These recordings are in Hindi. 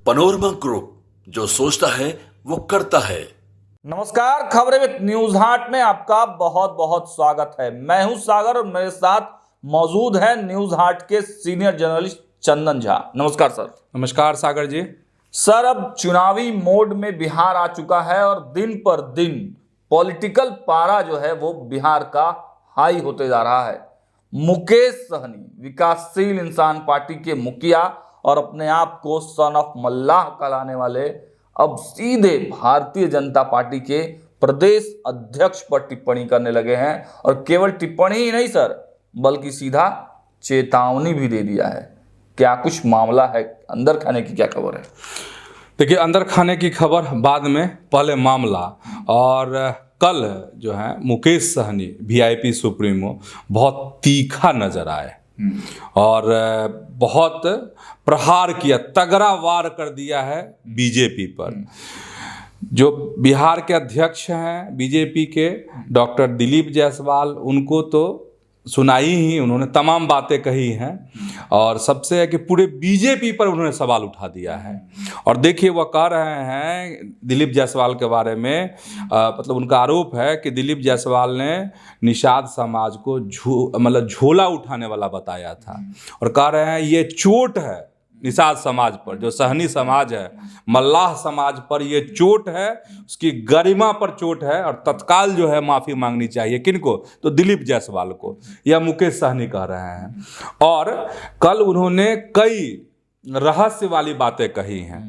पनोरमा ग्रुप, जो सोचता है वो करता है। नमस्कार, खबरें विद न्यूज हाट में आपका बहुत बहुत स्वागत है। मैं हूं सागर और मेरे साथ मौजूद है न्यूज हाट के सीनियर जर्नलिस्ट चंदन झा। नमस्कार सर। नमस्कार सागर जी। सर, अब चुनावी मोड में बिहार आ चुका है और दिन पर दिन पॉलिटिकल पारा जो है वो बिहार का हाई होते जा रहा है। मुकेश सहनी, विकासशील इंसान पार्टी के मुखिया और अपने आप को सन ऑफ मल्लाह कहलाने वाले, अब सीधे भारतीय जनता पार्टी के प्रदेश अध्यक्ष पर टिप्पणी करने लगे हैं। और केवल टिप्पणी ही नहीं सर, बल्कि सीधा चेतावनी भी दे दिया है। क्या कुछ मामला है? अंदर खाने की क्या खबर है? देखिए, अंदर खाने की खबर बाद में, पहले मामला। और कल जो है मुकेश सहनी वीआईपी सुप्रीमो बहुत तीखा नजर आए और बहुत प्रहार किया, तगड़ा वार कर दिया है बीजेपी पर। जो बिहार के अध्यक्ष हैं बीजेपी के, डॉक्टर दिलीप जायसवाल, उनको तो सुनाई ही, उन्होंने तमाम बातें कही हैं और सबसे है कि पूरे बीजेपी पर उन्होंने सवाल उठा दिया है। और देखिए, वह कह रहे हैं दिलीप जायसवाल के बारे में, मतलब उनका आरोप है कि दिलीप जायसवाल ने निषाद समाज को झोला उठाने वाला बताया था और कह रहे हैं ये चोट है निषाद समाज पर, जो सहनी समाज है, मल्लाह समाज पर ये चोट है, उसकी गरिमा पर चोट है और तत्काल जो है माफ़ी मांगनी चाहिए। किनको? तो दिलीप जायसवाल को, यह मुकेश सहनी कह रहे हैं। और कल उन्होंने कई रहस्य वाली बातें कही हैं।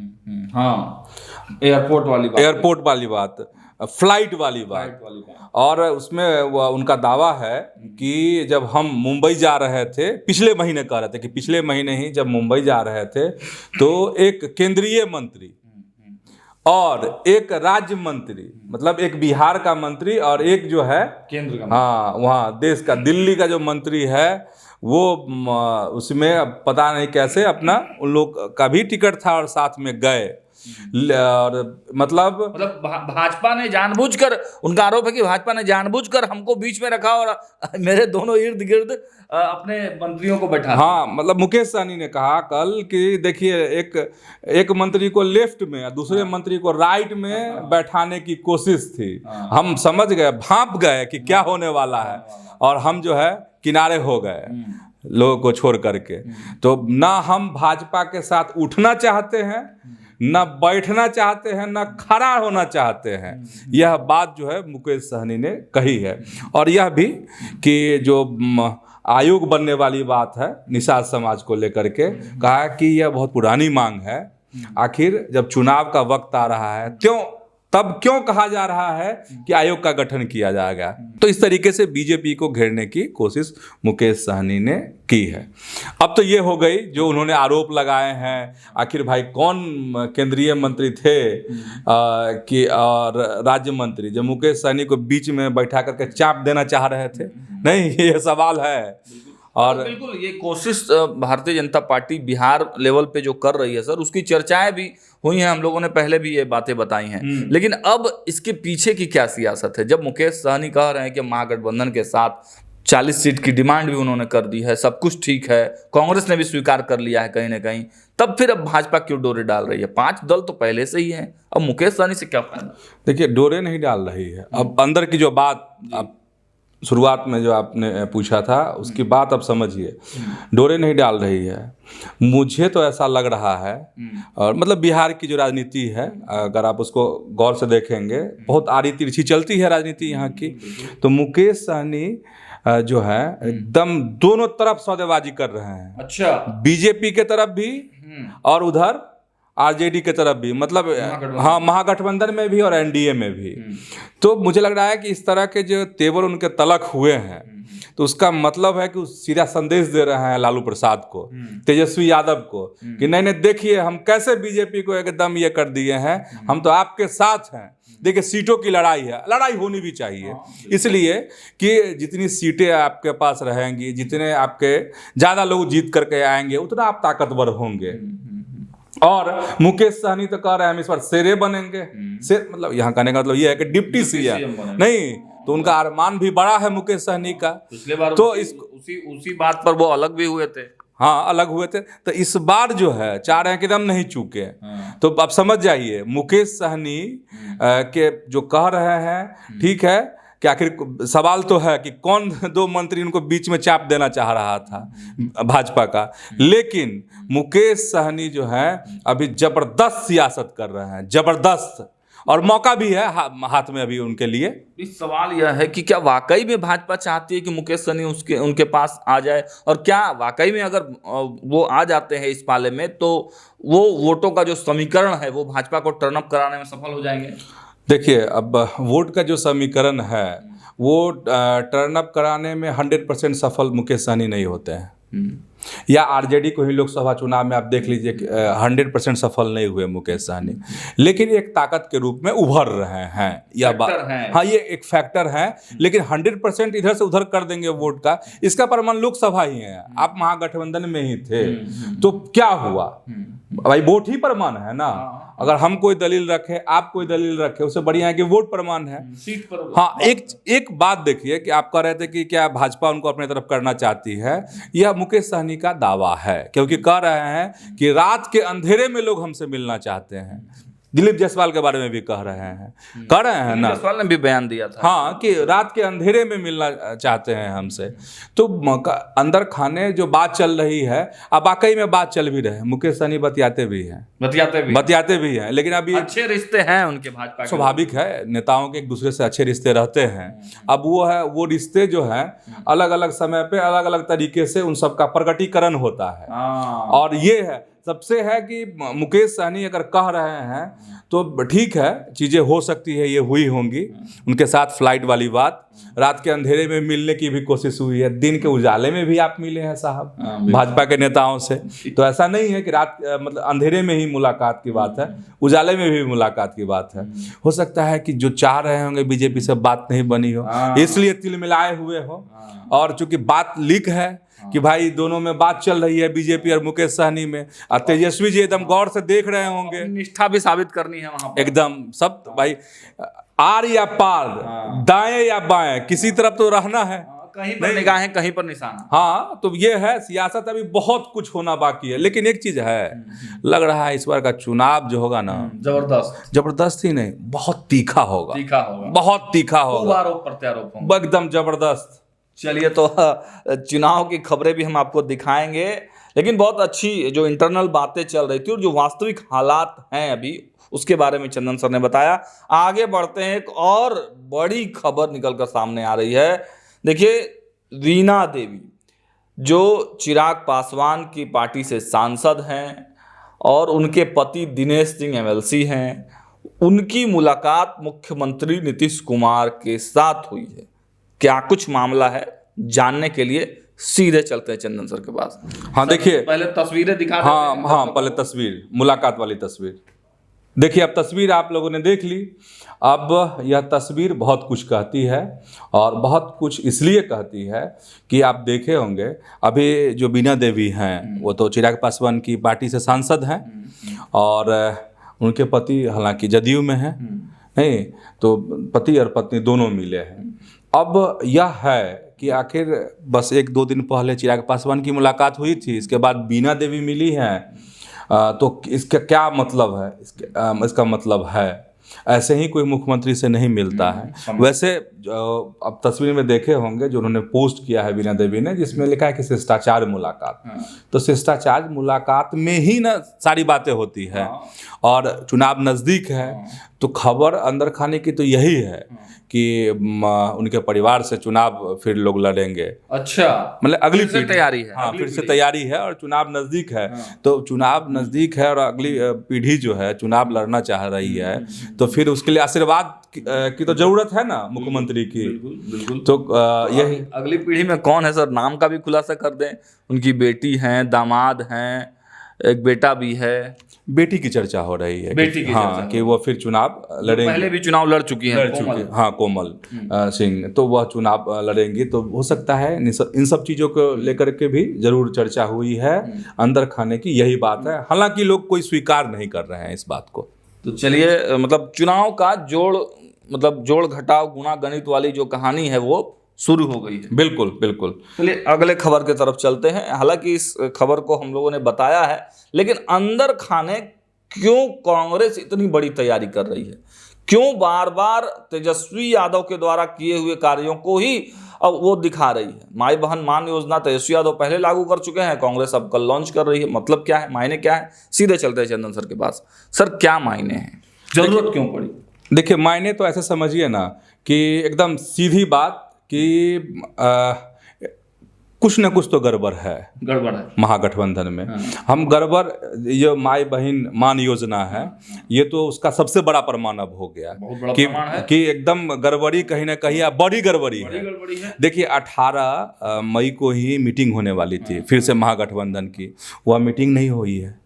हाँ, एयरपोर्ट वाली बात, फ्लाइट वाली बात। और उसमें उनका दावा है कि जब हम मुंबई जा रहे थे, पिछले महीने कह रहे थे कि पिछले महीने ही जब मुंबई जा रहे थे तो एक केंद्रीय मंत्री और एक राज्य मंत्री, मतलब एक बिहार का मंत्री और एक जो है केंद्र का, हाँ वहाँ देश का, दिल्ली का जो मंत्री है, वो उसमें पता नहीं कैसे अपना उन लोग का भी टिकट था और साथ में गए। और मतलब भाजपा ने जानबूझकर, उनका आरोप है कि भाजपा ने जानबूझकर हमको बीच में रखा और मेरे दोनों इर्द गिर्द अपने मंत्रियों को बैठा। हाँ, मतलब मुकेश सहनी ने कहा कल कि देखिए, एक मंत्री को लेफ्ट में और दूसरे मंत्री को राइट में बैठाने की कोशिश थी। हम समझ गए, भांप गए कि क्या होने वाला है और हम जो है किनारे हो गए लोगों को छोड़ करके। तो ना हम भाजपा के साथ उठना चाहते हैं, न बैठना चाहते हैं, न खड़ा होना चाहते हैं। यह बात जो है मुकेश सहनी ने कही है। और यह भी कि जो आयोग बनने वाली बात है निषाद समाज को लेकर के, कहा कि यह बहुत पुरानी मांग है। आखिर जब चुनाव का वक्त आ रहा है तब क्यों कहा जा रहा है कि आयोग का गठन किया जाएगा? तो इस तरीके से बीजेपी को घेरने की कोशिश मुकेश सहनी ने की है। अब तो ये हो गई जो उन्होंने आरोप लगाए हैं। आखिर भाई कौन केंद्रीय मंत्री थे कि और राज्य मंत्री, जो मुकेश सहनी को बीच में बैठा करके चाप देना चाह रहे थे? नहीं, ये सवाल है। और बिल्कुल ये कोशिश भारतीय जनता पार्टी बिहार लेवल पे जो कर रही है सर, उसकी चर्चाएं भी हुई हैं, हम लोगों ने पहले भी ये बातें बताई हैं। लेकिन अब इसके पीछे की क्या सियासत है? जब मुकेश सहनी कह रहे हैं कि महागठबंधन के साथ 40 सीट की डिमांड भी उन्होंने कर दी है, सब कुछ ठीक है, कांग्रेस ने भी स्वीकार कर लिया है कहीं ना कहीं, तब फिर अब भाजपा क्यों डोरे डाल रही है? 5 दल तो पहले से ही हैं, अब मुकेश सहनी से क्या फायदा? देखिए, डोरे नहीं डाल रही है। अब अंदर की जो बात, अब शुरुआत में जो आपने पूछा था उसकी बात अब समझिए, डोरे नहीं डाल रही है। मुझे तो ऐसा लग रहा है, और मतलब बिहार की जो राजनीति है, अगर आप उसको गौर से देखेंगे, बहुत आड़ी तिरछी चलती है राजनीति यहाँ की। तो मुकेश सहनी जो है एकदम दोनों तरफ सौदेबाजी कर रहे हैं। अच्छा, बीजेपी के तरफ भी और उधर आरजेडी के तरफ भी, मतलब हाँ, महागठबंधन में भी और एनडीए में भी। तो मुझे लग रहा है कि इस तरह के जो तेवर उनके तलक हुए हैं, तो उसका मतलब है कि सीधा संदेश दे रहे हैं लालू प्रसाद को, तेजस्वी यादव को, कि नहीं नहीं, देखिए हम कैसे बीजेपी को एकदम ये कर दिए हैं, हम तो आपके साथ हैं। देखिए, सीटों की लड़ाई है, लड़ाई होनी भी चाहिए, इसलिए कि जितनी सीटें आपके पास रहेंगी, जितने आपके ज़्यादा लोग जीत करके आएंगे, उतना आप ताकतवर होंगे। और मुकेश सहनी तो कह रहे हैं हम इस बार शेरे बनेंगे। शेर मतलब यहाँ कहने का मतलब ये है कि डिप्टी सीएम नहीं, तो उनका अरमान भी बड़ा है मुकेश सहनी का। पिछले बार तो उसी बात पर वो अलग भी हुए थे। हाँ, अलग हुए थे। तो इस बार जो है चाह रहे हैं कि दम नहीं चूके। तो आप समझ जाइए मुकेश सहनी के जो कह रहे हैं ठीक है कि आखिर सवाल तो है कि कौन दो मंत्री उनको बीच में चाप देना चाह रहा था भाजपा का, लेकिन मुकेश सहनी जो है अभी जबरदस्त सियासत कर रहे हैं, जबरदस्त, और मौका भी है हाथ में अभी उनके लिए। इस सवाल यह है कि क्या वाकई में भाजपा चाहती है कि मुकेश सहनी उनके पास आ जाए, और क्या वाकई में अगर वो आ जाते हैं इस पाले में तो वो वोटों का जो समीकरण है वो भाजपा को टर्न अप कराने में सफल हो जाएंगे? देखिए, अब वोट का जो समीकरण है वो टर्न अप कराने में 100% सफल मुकेश सहनी नहीं होते हैं, या आरजेडी को ही लोकसभा चुनाव में आप देख लीजिए 100% सफल नहीं हुए मुकेश सहनी, लेकिन एक ताकत के रूप में उभर रहे हैं। यह बात है। हाँ, ये एक फैक्टर है, लेकिन 100% इधर से उधर कर देंगे वोट का, इसका प्रमाण लोकसभा ही है। आप महागठबंधन में ही थे तो क्या हुआ भाई, वोट ही प्रमाण है ना। अगर हम कोई दलील रखें, आप कोई दलील रखें, उससे बढ़िया है कि वोट प्रमाण है, सीट पर। हाँ, एक बात देखिए कि आप कह रहे थे कि क्या भाजपा उनको अपने तरफ करना चाहती है, यह मुकेश सहनी का दावा है, क्योंकि कह रहे हैं कि रात के अंधेरे में लोग हमसे मिलना चाहते हैं। दिलीप जायसवाल के बारे में भी कह रहे हैं, कह रहे हैं ना, जायसवाल ने भी बयान दिया था हाँ, कि रात के अंधेरे में मिलना चाहते हैं हमसे। तो अंदर खाने जो बात चल रही है, अब वाकई में बात चल भी रहे हैं, मुकेश सहनी बतियाते भी हैं, लेकिन अभी अच्छे रिश्ते हैं उनके भाजपा के। स्वाभाविक है, नेताओं के एक दूसरे से अच्छे रिश्ते रहते हैं। अब वो रिश्ते जो है अलग अलग समय पे अलग अलग तरीके से उन सबका प्रकटीकरण होता है। और ये है सबसे है कि मुकेश सहनी अगर कह रहे हैं तो ठीक है, चीज़ें हो सकती है, ये हुई होंगी उनके साथ फ्लाइट वाली बात, रात के अंधेरे में मिलने की भी कोशिश हुई है, दिन के उजाले में भी आप मिले हैं साहब भाजपा के नेताओं से। तो ऐसा नहीं है कि रात मतलब अंधेरे में ही मुलाकात की बात है, उजाले में भी मुलाकात की बात है। हो सकता है कि जो चाह रहे होंगे बीजेपी से बात नहीं बनी हो, इसलिए तिल मिलाए हुए हो, और चूंकि बात लीक है कि भाई दोनों में बात चल रही है बीजेपी और मुकेश सहनी में, और तेजस्वी जी एकदम गौर से देख रहे होंगे, निष्ठा भी साबित करनी है वहां पर। एकदम सब भाई, आर या पार, दाएं या बाएं, किसी तरफ तो रहना है, कहीं पर निगाहें कहीं पर निशाना। हाँ, तो ये है सियासत, अभी बहुत कुछ होना बाकी है। लेकिन एक चीज है, लग रहा है इस बार का चुनाव जो होगा ना, जबरदस्त ही नहीं, बहुत तीखा होगा, बहुत तीखा होगा, आरोप प्रत्यारोप होंगे, एकदम जबरदस्त। चलिए, तो चुनाव की खबरें भी हम आपको दिखाएंगे, लेकिन बहुत अच्छी जो इंटरनल बातें चल रही थी और जो वास्तविक हालात हैं अभी, उसके बारे में चंदन सर ने बताया। आगे बढ़ते हैं, एक और बड़ी खबर निकलकर सामने आ रही है। देखिए, वीणा देवी जो चिराग पासवान की पार्टी से सांसद हैं और उनके पति दिनेश सिंह एमएलसी हैं, उनकी मुलाकात मुख्यमंत्री नीतीश कुमार के साथ हुई है। क्या कुछ मामला है, जानने के लिए सीधे चलते हैं चंदन सर के पास। हाँ, देखिए, पहले तस्वीरें दिखा देते हैं। हाँ, पहले तस्वीर, मुलाकात वाली तस्वीर देखिए। अब तस्वीर आप लोगों ने देख ली। अब यह तस्वीर बहुत कुछ कहती है, और बहुत कुछ इसलिए कहती है कि आप देखे होंगे अभी जो वीणा देवी हैं वो तो चिराग पासवान की पार्टी से सांसद हैं, और उनके पति हालांकि जदयू में हैं, नहीं तो पति और पत्नी दोनों मिले हैं। अब यह है कि आखिर बस 1-2 दिन पहले चिराग पासवान की मुलाकात हुई थी, इसके बाद वीणा देवी मिली हैं, तो इसका क्या मतलब है? इसका मतलब है ऐसे ही कोई मुख्यमंत्री से नहीं मिलता है। वैसे अब तस्वीर में देखे होंगे जो उन्होंने पोस्ट किया है वीणा देवी ने, जिसमें लिखा है कि शिष्टाचार मुलाकात। तो शिष्टाचार मुलाकात में ही ना सारी बातें होती है, और चुनाव नज़दीक है तो खबर अंदर खाने की तो यही है कि उनके परिवार से चुनाव फिर लोग लड़ेंगे। अच्छा, मतलब अगली तैयारी है। हाँ, फिर से तैयारी है, और चुनाव नज़दीक है। तो चुनाव नज़दीक है और अगली पीढ़ी जो है चुनाव लड़ना चाह रही है, तो फिर उसके लिए आशीर्वाद की तो जरूरत है ना मुख्यमंत्री की। बिल्कुल। तो यही अगली पीढ़ी में कौन है सर, नाम का भी खुलासा कर दें। उनकी बेटी हैं, दामाद हैं, एक बेटा भी है। बेटी की चर्चा हो रही है, बेटी की हाँ, कि वो फिर चुनाव लड़ेंगे। पहले भी चुनाव लड़ चुकी हैं, हाँ, कोमल सिंह, तो वह चुनाव लड़ेंगी। तो हो सकता है इन सब चीज़ों को लेकर के भी जरूर चर्चा हुई है अंदर खाने की, यही बात है। हालांकि लोग कोई स्वीकार नहीं कर रहे हैं इस बात को। तो चलिए, मतलब चुनाव का जोड़ घटाव गुणा गणित वाली जो कहानी है वो शुरू हो गई है। बिल्कुल। चलिए, अगले खबर की तरफ चलते हैं। हालांकि इस खबर को हम लोगों ने बताया है, लेकिन अंदर खाने क्यों कांग्रेस इतनी बड़ी तैयारी कर रही है, क्यों बार बार तेजस्वी यादव के द्वारा किए हुए कार्यों को ही अब वो दिखा रही है। माई बहन मान योजना तेजस्वी यादव पहले लागू कर चुके हैं, कांग्रेस अब कल लॉन्च कर रही है। मतलब क्या है, मायने क्या है? सीधे चलते हैं चंदन सर के पास। सर क्या मायने हैं, जरूरत क्यों पड़ी? देखिए, मायने तो ऐसे समझिए ना कि एकदम सीधी बात कि कुछ न कुछ तो गड़बड़ है महागठबंधन में। हम गड़बड़, ये माई बहन मान योजना है, ये तो उसका सबसे बड़ा प्रमाण अब हो गया बहुत बड़ा कि, प्रमाण है कि एकदम गड़बड़ी कहीं ना कहीं बड़ी गड़बड़ी है। देखिए 18 मई को ही मीटिंग होने वाली थी फिर से महागठबंधन की, वह मीटिंग नहीं हुई है।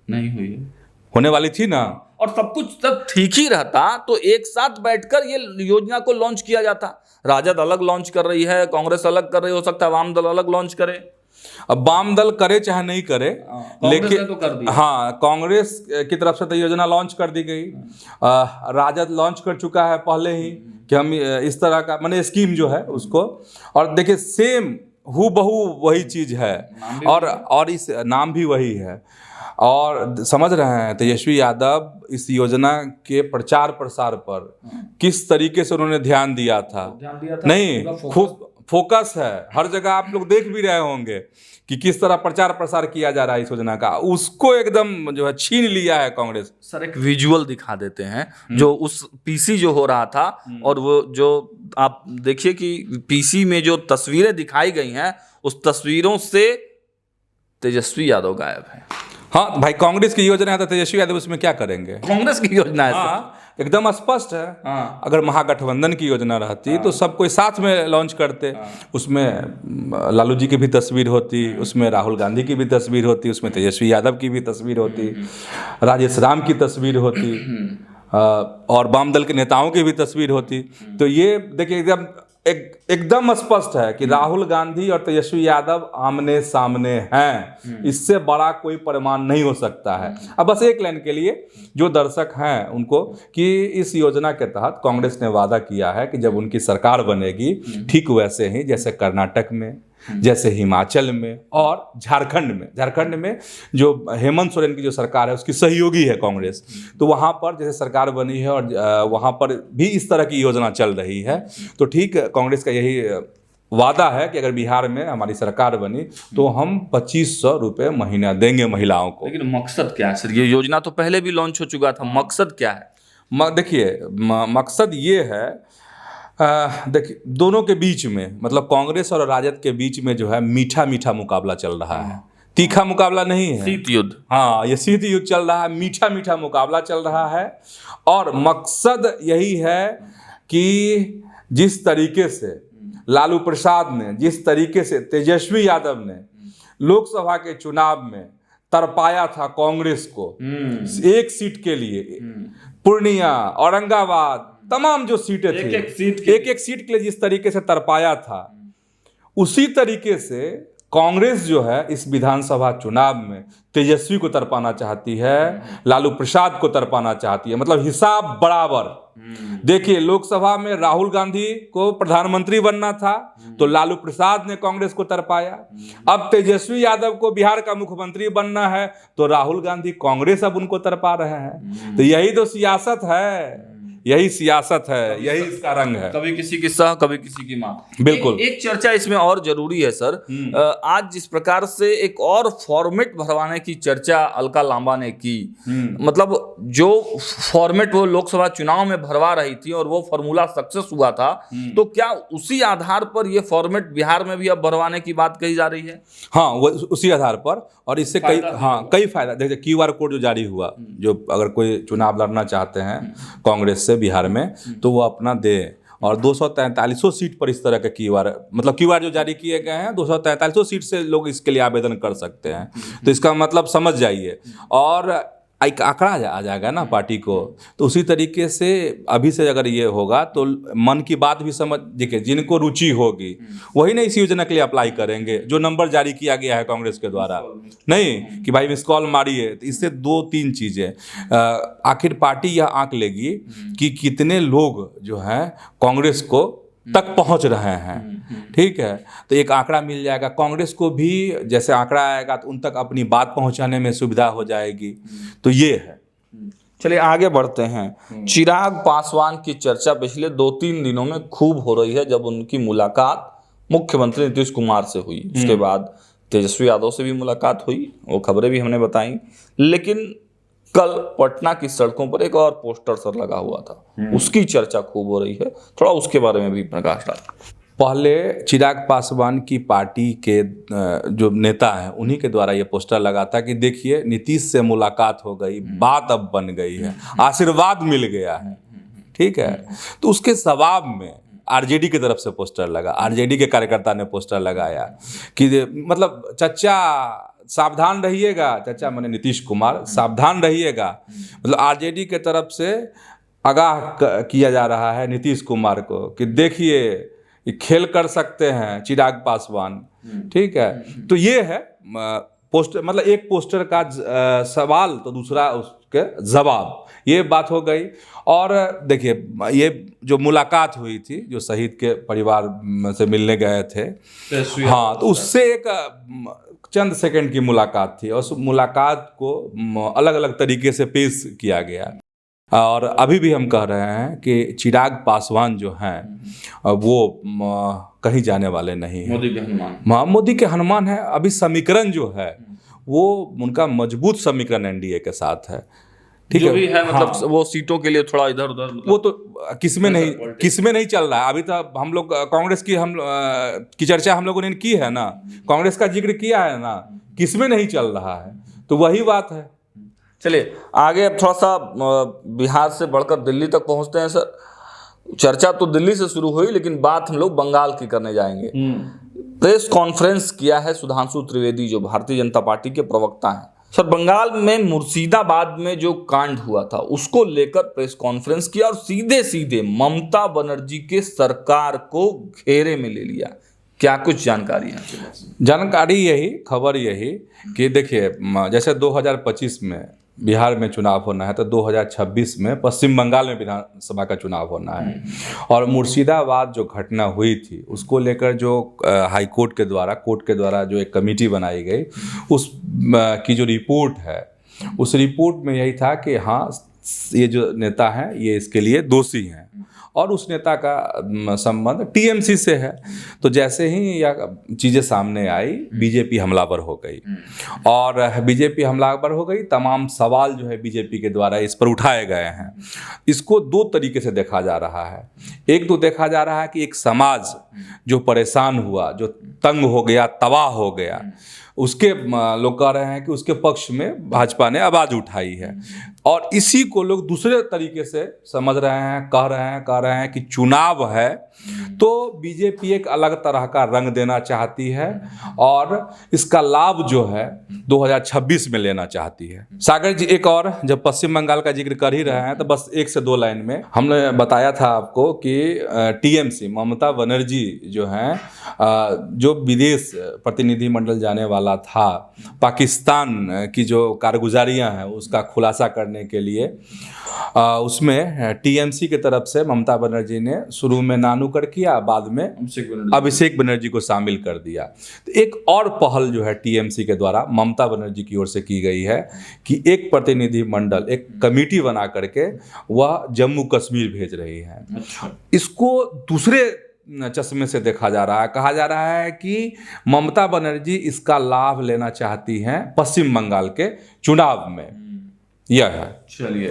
होने वाली थी ना, और सब कुछ तब ठीक ही रहता तो एक साथ बैठकर ये योजना को लॉन्च किया जाता। राजद अलग लॉन्च कर रही है, कांग्रेस अलग कर रही, हो सकता है वाम दल अलग लॉन्च करे। अब वाम दल करे चाहे नहीं करे, लेकिन तो कर दिया। हाँ, कांग्रेस की तरफ से तो योजना लॉन्च कर दी गई। राजद लॉन्च कर चुका है पहले ही कि हम इस तरह का माने स्कीम जो है उसको, और देखिए सेम हूबहू वही चीज है, और इस नाम भी वही है। और समझ रहे हैं तेजस्वी यादव इस योजना के प्रचार प्रसार पर किस तरीके से उन्होंने ध्यान दिया था। नहीं, खूब फोकस है, हर जगह आप लोग देख भी रहे होंगे कि किस तरह प्रचार प्रसार किया जा रहा है इस योजना का। उसको एकदम जो है छीन लिया है कांग्रेस। सर एक विजुअल दिखा देते हैं, जो उस पीसी जो हो रहा था, और वो जो आप देखिए कि पीसी में जो तस्वीरें दिखाई गई हैं, उस तस्वीरों से तेजस्वी यादव गायब है। हाँ भाई, कांग्रेस की योजना है तो तेजस्वी यादव उसमें क्या करेंगे? कांग्रेस की योजना है। हाँ, एकदम स्पष्ट है। अगर महागठबंधन की योजना रहती तो सब कोई साथ में लॉन्च करते। उसमें लालू जी की भी तस्वीर होती, उसमें राहुल गांधी की भी तस्वीर होती, उसमें तेजस्वी यादव की भी तस्वीर होती, राजेश राम की तस्वीर होती, और वाम दल के नेताओं की भी तस्वीर होती। तो ये देखिए एकदम स्पष्ट है कि राहुल गांधी और तेजस्वी यादव आमने सामने हैं। इससे बड़ा कोई प्रमाण नहीं हो सकता है। अब बस एक लाइन के लिए जो दर्शक हैं उनको, कि इस योजना के तहत कांग्रेस ने वादा किया है कि जब उनकी सरकार बनेगी, ठीक वैसे ही जैसे कर्नाटक में, जैसे हिमाचल में और झारखंड में जो हेमंत सोरेन की जो सरकार है उसकी सहयोगी है कांग्रेस, तो वहाँ पर जैसे सरकार बनी है और वहाँ पर भी इस तरह की योजना चल रही है। तो ठीक कांग्रेस का यही वादा है कि अगर बिहार में हमारी सरकार बनी तो हम 2500 रुपये महीना देंगे महिलाओं को। लेकिन मकसद क्या है सर? ये योजना तो पहले भी लॉन्च हो चुका था, मकसद क्या है? देखिए मकसद ये है, देखिए दोनों के बीच में, मतलब कांग्रेस और राजद के बीच में जो है मीठा मीठा मुकाबला चल रहा है, तीखा मुकाबला नहीं है, शीत युद्ध। हाँ, ये शीत युद्ध चल रहा है, मीठा मीठा मुकाबला चल रहा है। और मकसद यही है कि जिस तरीके से लालू प्रसाद ने, जिस तरीके से तेजस्वी यादव ने लोकसभा के चुनाव में तरपाया था कांग्रेस को एक सीट के लिए, पूर्णिया, औरंगाबाद, तमाम जो सीटें थी, एक एक सीट के लिए जिस तरीके से तरपाया था, उसी तरीके से कांग्रेस जो है इस विधानसभा चुनाव में तेजस्वी को तरपाना चाहती है, लालू प्रसाद को तरपाना चाहती है। मतलब हिसाब बराबर। देखिए लोकसभा में राहुल गांधी को प्रधानमंत्री बनना था तो लालू प्रसाद ने कांग्रेस को तरपाया। अब तेजस्वी यादव को बिहार का मुख्यमंत्री बनना है तो राहुल गांधी, कांग्रेस अब उनको तरपा रहे हैं। तो यही तो सियासत है, यही सियासत है, यही इसका रंग है। कभी किसी की सह, कभी किसी की मां। बिल्कुल। एक चर्चा इसमें और जरूरी है सर, आज जिस प्रकार से एक और फॉर्मेट भरवाने की चर्चा अलका लांबा ने की, मतलब जो फॉर्मेट वो लोकसभा चुनाव में भरवा रही थी और वो फॉर्मूला सक्सेस हुआ था, तो क्या उसी आधार पर ये फॉर्मेट बिहार में भी अब भरवाने की बात कही जा रही है? हाँ, वो उसी आधार पर, और इससे कई फायदा। देखिए QR कोड जो जारी हुआ, जो अगर कोई चुनाव लड़ना चाहते हैं कांग्रेस से बिहार में तो वो अपना दे, और 243 सीट पर इस तरह के QR जो जारी किए गए हैं, 243 सीट से लोग इसके लिए आवेदन कर सकते हैं। तो इसका मतलब समझ जाइए, और एक आंकड़ा आ जाएगा ना पार्टी को। तो उसी तरीके से अभी से अगर ये होगा तो मन की बात भी समझ, देखिए जिनको रुचि होगी वही ना इस योजना के लिए अप्लाई करेंगे। जो नंबर जारी किया गया है कांग्रेस के द्वारा, नहीं कि भाई मिस कॉल मारिए, तो इससे 2-3 चीज़ें, आखिर पार्टी यह आंक लेगी कि कितने लोग जो हैं कांग्रेस को तक पहुंच रहे हैं। ठीक है, तो एक आंकड़ा मिल जाएगा कांग्रेस को भी। जैसे आंकड़ा आएगा तो उन तक अपनी बात पहुंचाने में सुविधा हो जाएगी। तो ये है। चलिए आगे बढ़ते हैं। चिराग पासवान की चर्चा पिछले 2-3 दिनों में खूब हो रही है। जब उनकी मुलाकात मुख्यमंत्री नीतीश कुमार से हुई, उसके बाद तेजस्वी यादव से भी मुलाकात हुई, वो खबरें भी हमने बताई। लेकिन कल पटना की सड़कों पर एक और पोस्टर सर लगा हुआ था, उसकी चर्चा खूब हो रही है, थोड़ा उसके बारे में भी प्रकाश डालें। पहले चिराग पासवान की पार्टी के जो नेता हैं उन्हीं के द्वारा ये पोस्टर लगा था कि देखिए नीतीश से मुलाकात हो गई, बात अब बन गई है, आशीर्वाद मिल गया है, ठीक है। तो उसके जवाब में आरजेडी की तरफ से पोस्टर लगा, आरजेडी के कार्यकर्ता ने पोस्टर लगाया कि मतलब चच्चा सावधान रहिएगा, चच्चा माने नीतीश कुमार सावधान रहिएगा। मतलब आरजेडी के तरफ से आगाह किया जा रहा है नीतीश कुमार को कि देखिए खेल कर सकते हैं चिराग पासवान, ठीक है। तो ये है पोस्टर, मतलब एक पोस्टर का सवाल तो दूसरा उसके जवाब, ये बात हो गई। और देखिए ये जो मुलाकात हुई थी, जो शहीद के परिवार से मिलने गए थे, हाँ, तो उससे एक चंद सेकंड की मुलाकात थी और उस मुलाकात को अलग अलग तरीके से पेश किया गया। और अभी भी हम कह रहे हैं कि चिराग पासवान जो हैं वो कहीं जाने वाले नहीं हैं। मोदी के हनुमान है। अभी समीकरण जो है वो उनका मजबूत समीकरण एनडीए के साथ है, ठीक है। मतलब हाँ, वो सीटों के लिए थोड़ा इधर उधर, मतलब वो तो किसमें नहीं चल रहा है। अभी तो हम लोग कांग्रेस की चर्चा हम लोगों ने की है ना, कांग्रेस का जिक्र किया है ना, किसमें नहीं चल रहा है, तो वही बात है। चलिए आगे अब थोड़ा सा बिहार से बढ़कर दिल्ली तक पहुंचते हैं सर। चर्चा तो दिल्ली से शुरू हुई, लेकिन बात हम लोग बंगाल की करने जाएंगे। प्रेस कॉन्फ्रेंस किया है सुधांशु त्रिवेदी, जो भारतीय जनता पार्टी के प्रवक्ता हैं। सर, बंगाल में मुर्शिदाबाद में जो कांड हुआ था उसको लेकर प्रेस कॉन्फ्रेंस किया और सीधे सीधे ममता बनर्जी के सरकार को घेरे में ले लिया। क्या कुछ जानकारी है? जानकारी यही, खबर यही कि देखिए जैसे 2025 में बिहार में चुनाव होना है, तो 2026 में पश्चिम बंगाल में विधानसभा का चुनाव होना है। और मुर्शिदाबाद जो घटना हुई थी उसको लेकर जो हाई कोर्ट के द्वारा जो एक कमेटी बनाई गई, उस की जो रिपोर्ट है, उस रिपोर्ट में यही था कि हाँ, ये जो नेता हैं ये इसके लिए दोषी हैं और उस नेता का संबंध टीएमसी से है। तो जैसे ही यह चीज़ें सामने आई, बीजेपी हमलावर हो गई और बीजेपी हमलावर हो गई। तमाम सवाल जो है बीजेपी के द्वारा इस पर उठाए गए हैं। इसको दो तरीके से देखा जा रहा है। एक तो देखा जा रहा है कि एक समाज जो परेशान हुआ, जो तंग हो गया, तबाह हो गया, उसके लोग कह रहे हैं कि उसके पक्ष में भाजपा ने आवाज़ उठाई है। और इसी को लोग दूसरे तरीके से समझ रहे हैं, कह रहे हैं कि चुनाव है तो बीजेपी एक अलग तरह का रंग देना चाहती है और इसका लाभ जो है 2026 में लेना चाहती है। सागर जी, एक और जब पश्चिम बंगाल का जिक्र कर ही रहे हैं तो बस 1 से 2 लाइन में हमने बताया था आपको कि टीएमसी ममता बनर्जी जो हैं, जो विदेश प्रतिनिधि मंडल जाने वाला था, पाकिस्तान की जो कारगुजारियां हैं उसका खुलासा करने के लिए, उसमें टीएमसी की तरफ से ममता बनर्जी ने शुरू में नानूकर किया, बाद में अभिषेक बनर्जी को शामिल कर दिया। तो एक और पहल जो है टीएमसी के द्वारा ममता बनर्जी की ओर से की गई है कि एक प्रतिनिधि मंडल, एक कमेटी बना करके वह जम्मू कश्मीर भेज रही है। इसको दूसरे चश्मे से देखा जा रहा है। कहा जा रहा है कि ममता बनर्जी इसका लाभ लेना चाहती हैं पश्चिम बंगाल के चुनाव में। यह है। चलिए,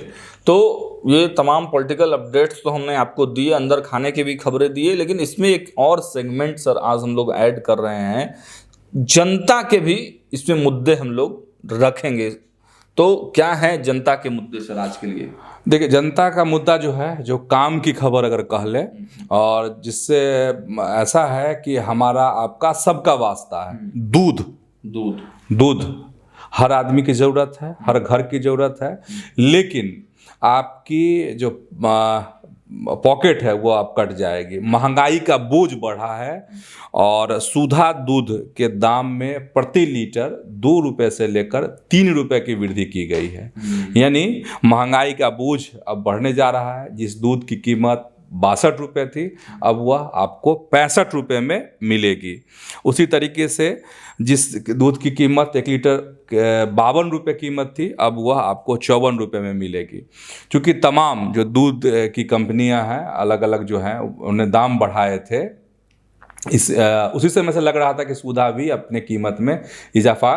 तो ये तमाम पॉलिटिकल अपडेट्स तो हमने आपको दिए, अंदर खाने की भी खबरें दिए, लेकिन इसमें एक और सेगमेंट सर आज हम लोग ऐड कर रहे हैं। जनता के भी इसमें मुद्दे हम लोग रखेंगे। तो क्या है जनता के मुद्दे सर आज के लिए? देखिए, जनता का मुद्दा जो है, जो काम की खबर अगर कह ले, और जिससे ऐसा है कि हमारा आपका सबका वास्ता है, दूध हर आदमी की ज़रूरत है, हर घर की ज़रूरत है, लेकिन आपकी जो पॉकेट है वो आप कट जाएगी। महंगाई का बोझ बढ़ा है और सुधा दूध के दाम में प्रति लीटर 2 रुपये से लेकर 3 रुपये की वृद्धि की गई है। यानी महंगाई का बोझ अब बढ़ने जा रहा है। जिस दूध की कीमत 62 थी, अब वह आपको 65 रुपये में मिलेगी। उसी तरीके से जिस दूध की कीमत 1 लीटर 52 रुपये कीमत थी, अब वह आपको 54 रुपये में मिलेगी। क्योंकि तमाम जो दूध की कंपनियां हैं अलग अलग जो हैं उन्हें दाम बढ़ाए थे, उसी समय से लग रहा था कि सुधा भी अपने कीमत में इजाफा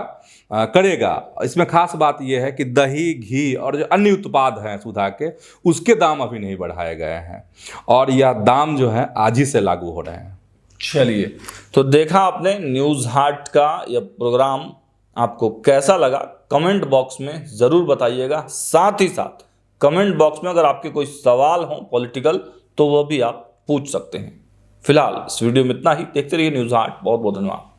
करेगा। इसमें खास बात यह है कि दही, घी और जो अन्य उत्पाद हैं सुधा के, उसके दाम अभी नहीं बढ़ाए गए हैं और यह दाम जो है आज ही से लागू हो रहे हैं। चलिए, तो देखा आपने न्यूज़ हाट का यह प्रोग्राम, आपको कैसा लगा कमेंट बॉक्स में ज़रूर बताइएगा। साथ ही साथ कमेंट बॉक्स में अगर आपके कोई सवाल हो पॉलिटिकल, तो वह भी आप पूछ सकते हैं। फिलहाल इस वीडियो में इतना ही। देखते रहिए न्यूज़ हाट। बहुत बहुत धन्यवाद।